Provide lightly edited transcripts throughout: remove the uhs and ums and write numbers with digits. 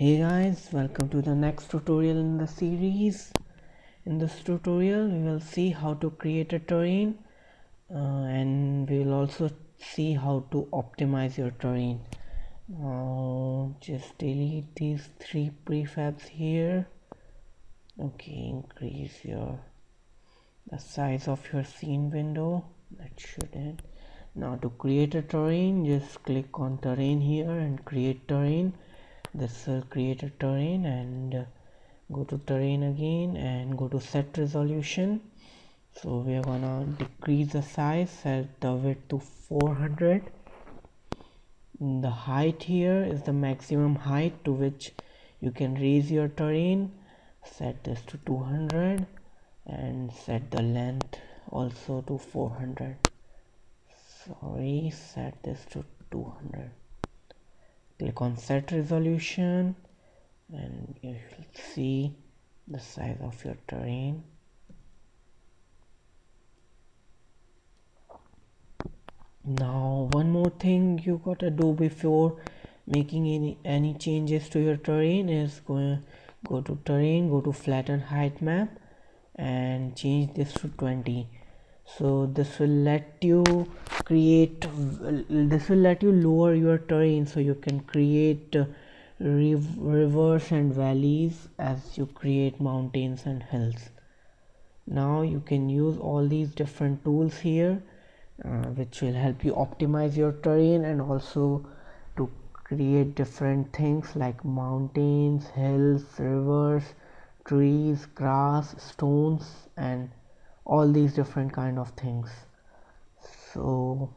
Hey guys, welcome to the next tutorial in the series. In this tutorial we will see how to create a terrain and we will also see how to optimize your terrain. Now just delete these three prefabs here. Okay, increase the size of your scene window. That should end. Now to create a terrain, just click on terrain here and create terrain. This will create a terrain and go to terrain again and go to set resolution. So we are gonna decrease the size, set the width to 400. The height here is the maximum height to which you can raise your terrain. Set this to 200 and set the length also to 400. Sorry, set this to 200. Click on set resolution and you will see the size of your terrain. Now one more thing you gotta do before making any changes to your terrain is go to terrain, go to flatten height map and change this to 20. So this will let you lower your terrain so you can create rivers and valleys as you create mountains and hills. Now you can use all these different tools here which will help you optimize your terrain and also to create different things like mountains, hills, rivers, trees, grass, stones and all these different kind of things. So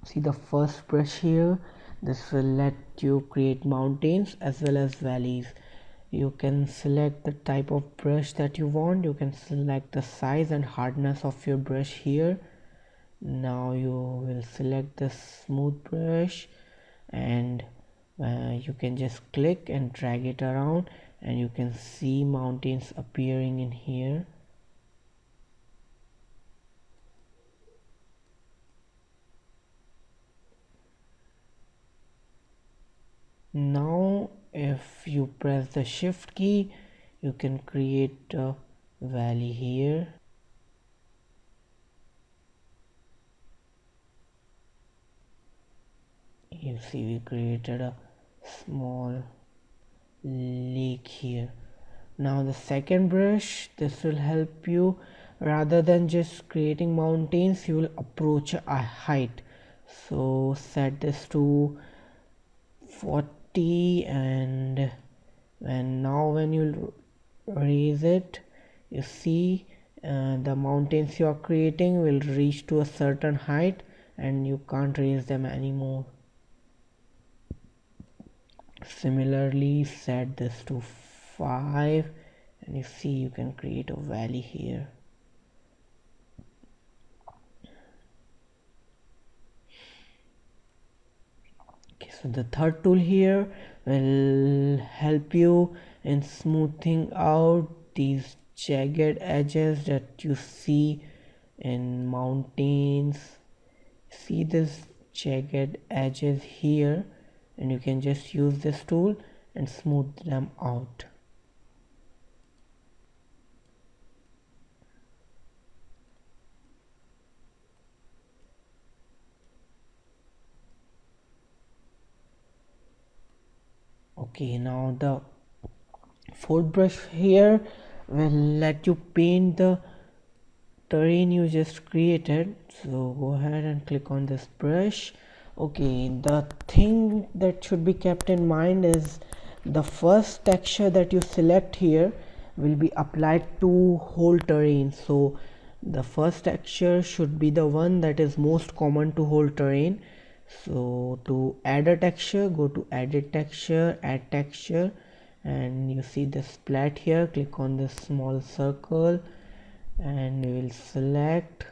see the first brush here, this will let you create mountains as well as valleys. You can select the type of brush that you want. You can select the size and hardness of your brush here. Now you will select the smooth brush and you can just click and drag it around and you can see mountains appearing in here. Now if you press the shift key you can create a valley here. You see we created a small lake here. Now the second brush, this will help you, rather than just creating mountains you will approach a height. So set this to 40 and now when you raise it you see the mountains you are creating will reach to a certain height and you can't raise them anymore. Similarly set this to 5 and you see you can create a valley here. Okay, so the third tool here will help you in smoothing out these jagged edges that you see in mountains. See this jagged edges here and you can just use this tool and smooth them out. Okay, now the fourth brush here will let you paint the terrain you just created. So go ahead and click on this brush. Okay, the thing that should be kept in mind is the first texture that you select here will be applied to whole terrain. So the first texture should be the one that is most common to whole terrain. So to add a texture, go to edit texture, add texture and you see the splat here. Click on this small circle and we will select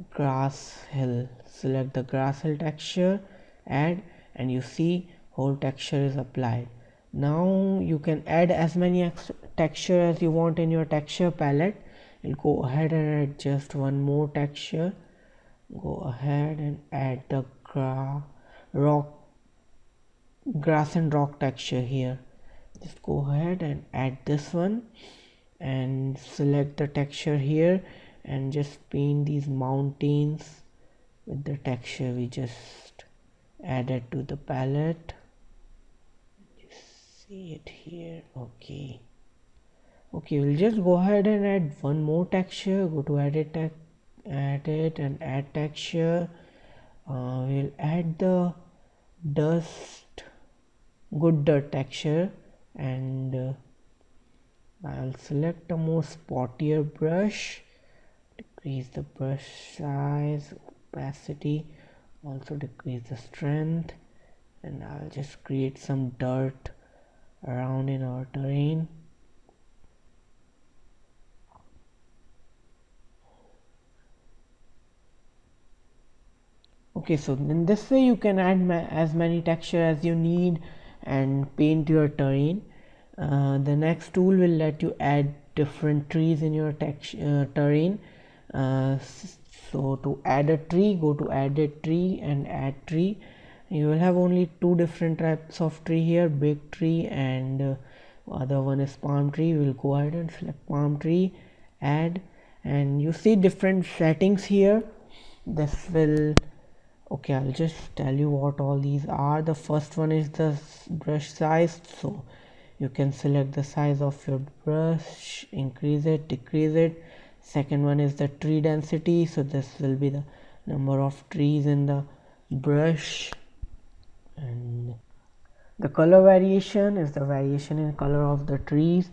grass hill. Select the grass hill texture, add and you see whole texture is applied. Now you can add as many texture as you want in your texture palette. You'll go ahead and add just one more texture. Go ahead and add the rock grass and rock texture here. Just go ahead and add this one and select the texture here and just paint these mountains with the texture we just added to the palette. Just see it here. Okay, we'll just go ahead and add one more texture. Go to edit and add texture. We'll add the good dirt texture, and I'll select a more spottier brush, decrease the brush size, opacity, also decrease the strength, and I'll just create some dirt around in our terrain. Okay, so in this way you can add as many texture as you need and paint your terrain. The next tool will let you add different trees in your terrain. So to add a tree, go to edit tree and add tree. You will have only two different types of tree here, big tree and other one is palm tree. We'll go ahead and select palm tree, add, and you see different settings here. This will okay, I'll just tell you what all these are. The first one is the brush size, so you can select the size of your brush, increase it, decrease it. Second one is the tree density, so this will be the number of trees in the brush. And the color variation is the variation in color of the trees,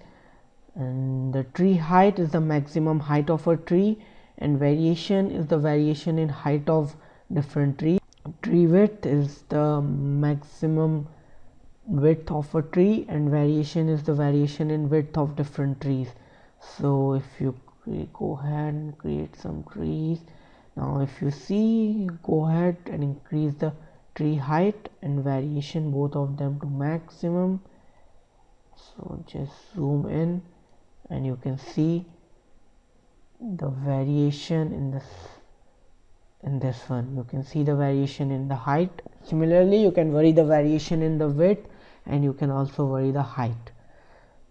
and the tree height is the maximum height of a tree, and variation is the variation in height of different trees. Tree width is the maximum width of a tree, and variation is the variation in width of different trees. So if you go ahead and create some trees, now if you see, go ahead and increase the tree height and variation, both of them to maximum. So just zoom in and you can see the variation in this one. You can see the variation in the height. Similarly, you can vary the variation in the width, and you can also vary the height.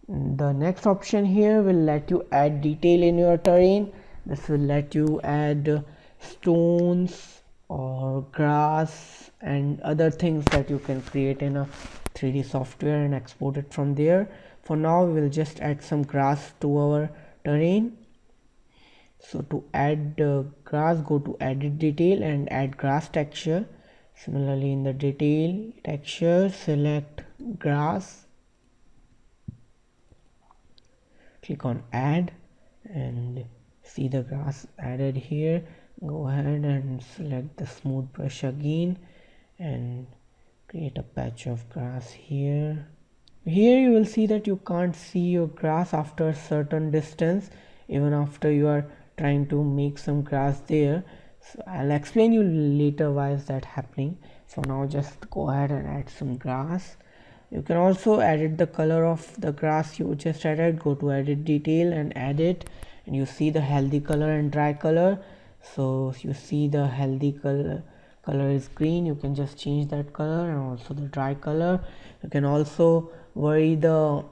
The next option here will let you add detail in your terrain. This will let you add stones or grass and other things that you can create in a 3D software and export it from there. For now, we will just add some grass to our terrain. So to add grass, go to edit detail and add grass texture. Similarly, in the detail texture, select grass, click on add and see the grass added here. Go ahead and select the smooth brush again and create a patch of grass here. Here you will see that you can't see your grass after a certain distance, even after you are trying to make some grass there. So I'll explain you later why is that happening. For now, just go ahead and add some grass. You can also edit the color of the grass you just added. Go to edit detail and add it, and you see the healthy color and dry color. So you see the healthy color is green. You can just change that color, and also the dry color. You can also vary the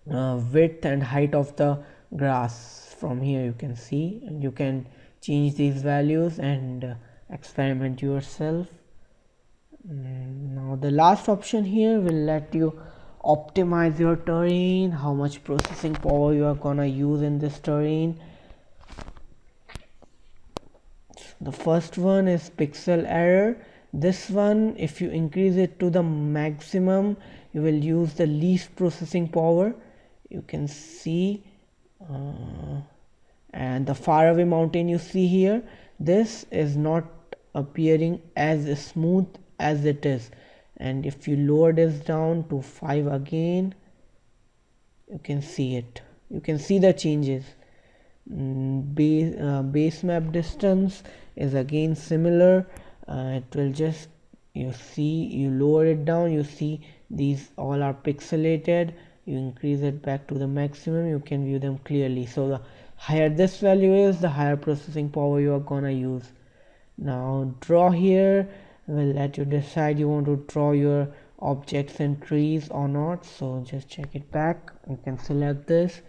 width and height of the grass. From here you can see, and you can change these values and experiment yourself. Now the last option here will let you optimize your terrain, how much processing power you are gonna use in this terrain. The first one is pixel error. This one, if you increase it to the maximum, you will use the least processing power. You can see and the faraway mountain you see here, this is not appearing as smooth as it is, and if you lower this down to 5 again, you can see it. You can see the changes. Base map distance is again similar. It will just, you see, you lower it down, you see these all are pixelated. You increase it back to the maximum, you can view them clearly. So the higher this value is, the higher processing power you are gonna use. Now draw here will let you decide you want to draw your objects and trees or not. So just check it back. You can select this.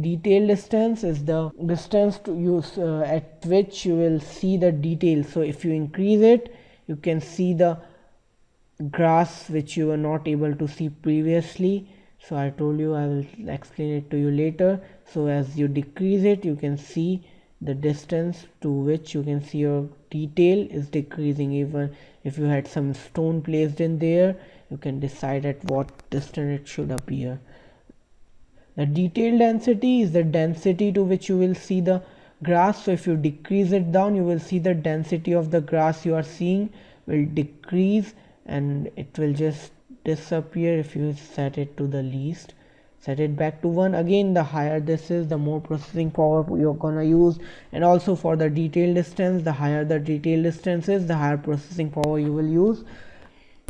Detail distance is the distance to use at which you will see the detail. So if you increase it, you can see the grass which you were not able to see previously. So I told you I will explain it to you later. So as you decrease it, you can see the distance to which you can see your detail is decreasing. Even if you had some stone placed in there, you can decide at what distance it should appear. The detail density is the density to which you will see the grass. So if you decrease it down, you will see the density of the grass you are seeing will decrease and it will just disappear if you set it to the least. Set it back to 1. Again, the higher this is, the more processing power you're gonna use. And also for the detail distance, the higher the detail distance is, the higher processing power you will use.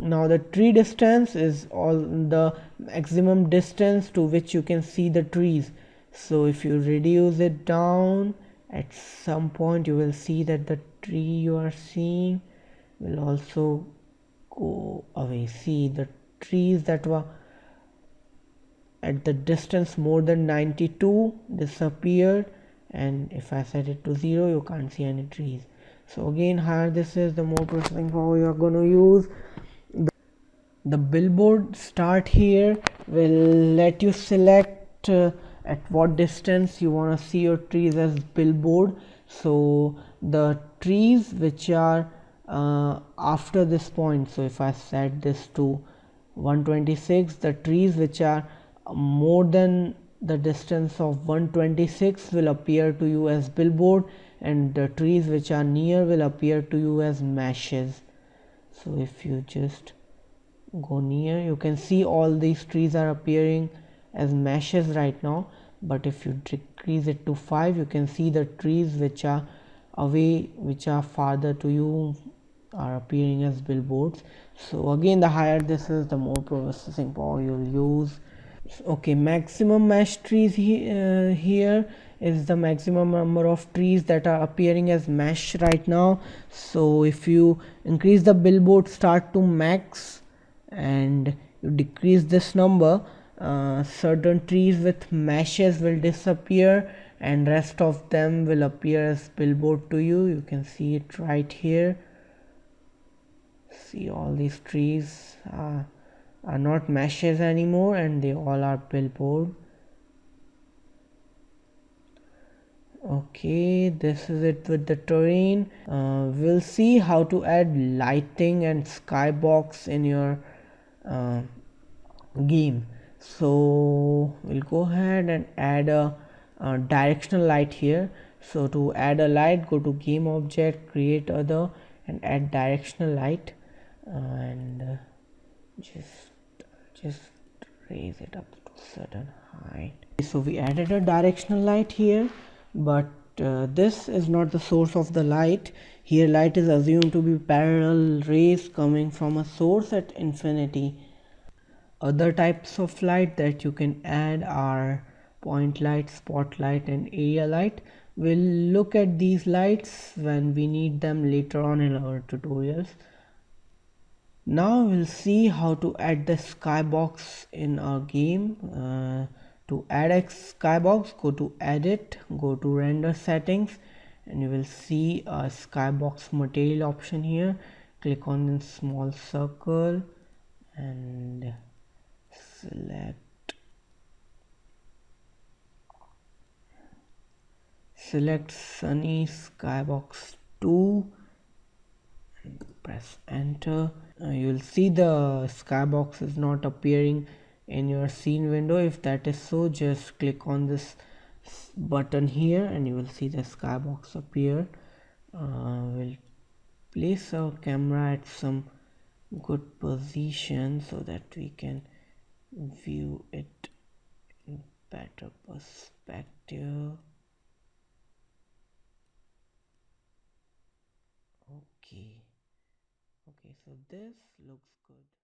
Now the tree distance is all the maximum distance to which you can see the trees. So if you reduce it down, at some point you will see that the tree you are seeing will also go away. See, the trees that were at the distance more than 92 disappeared, and if I set it to 0, you can't see any trees. So again, higher this is, the more processing power you are going to use. The billboard start here will let you select at what distance you want to see your trees as billboard. So the trees which are after this point, so if I set this to 126, the trees which are more than the distance of 126 will appear to you as billboard, and the trees which are near will appear to you as meshes. So if you just go near, you can see all these trees are appearing as meshes right now, but if you decrease it to 5, you can see the trees which are away, which are farther to you, are appearing as billboards. So again, the higher this is, the more processing power you'll use. Okay, maximum mesh trees here is the maximum number of trees that are appearing as mesh right now. So if you increase the billboard start to max and you decrease this number, certain trees with meshes will disappear and rest of them will appear as billboard to you. You can see it right here. See, all these trees are not meshes anymore and they all are billboard. Okay, this is it with the terrain. We'll see how to add lighting and skybox in your game. So we'll go ahead and add a directional light here. So to add a light, go to game object, create other, and add directional light, and just raise it up to certain height. So we added a directional light here, but this is not the source of the light. Here light is assumed to be parallel rays coming from a source at infinity. Other types of light that you can add are point light, spotlight, and area light. We'll look at these lights when we need them later on in our tutorials. Now we'll see how to add the skybox in our game. To add a skybox, go to edit, go to render settings, and you will see a skybox material option here. Click on the small circle and select sunny skybox 2 and press enter. You'll see the skybox is not appearing in your scene window. If that is so, just click on this button here and you will see the skybox appear. We'll place our camera at some good position so that we can view it in better perspective. Okay, so this looks good.